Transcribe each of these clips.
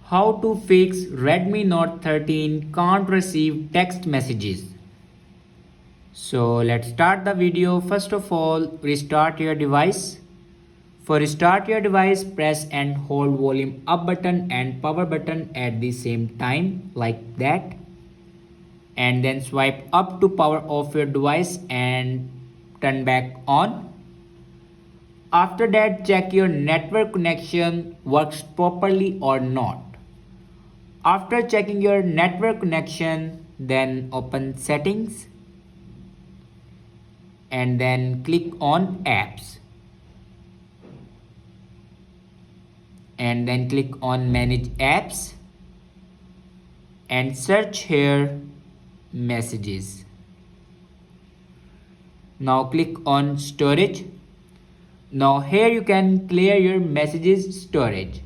How to fix Redmi Note 13 can't receive text messages. So let's start the video. First of all, restart your device. For restart your device, press and hold volume up button and power button at the same time like that. And then swipe up to power off your device and turn back on. After that, check your network connection works properly or not. After checking your network connection, then open settings and then click on apps and then click on manage apps and search here messages. Now click on storage. Now here you can clear your messages storage.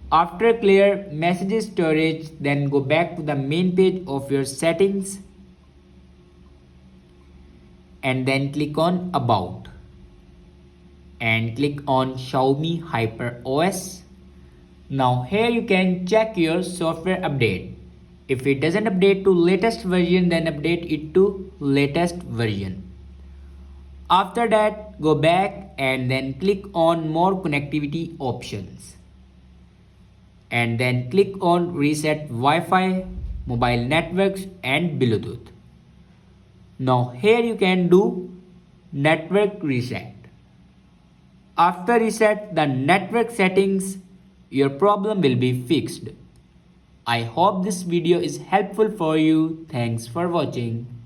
After clear messages storage, then go back to the main page of your settings and then click on about and click on Xiaomi Hyper OS. Now here you can check your software update. If it doesn't update to latest version, then update it to latest version. After that, go back and then click on more connectivity options. And then click on reset Wi-Fi, mobile networks and Bluetooth. Now here you can do network reset. After reset the network settings, your problem will be fixed. I hope this video is helpful for you. Thanks for watching.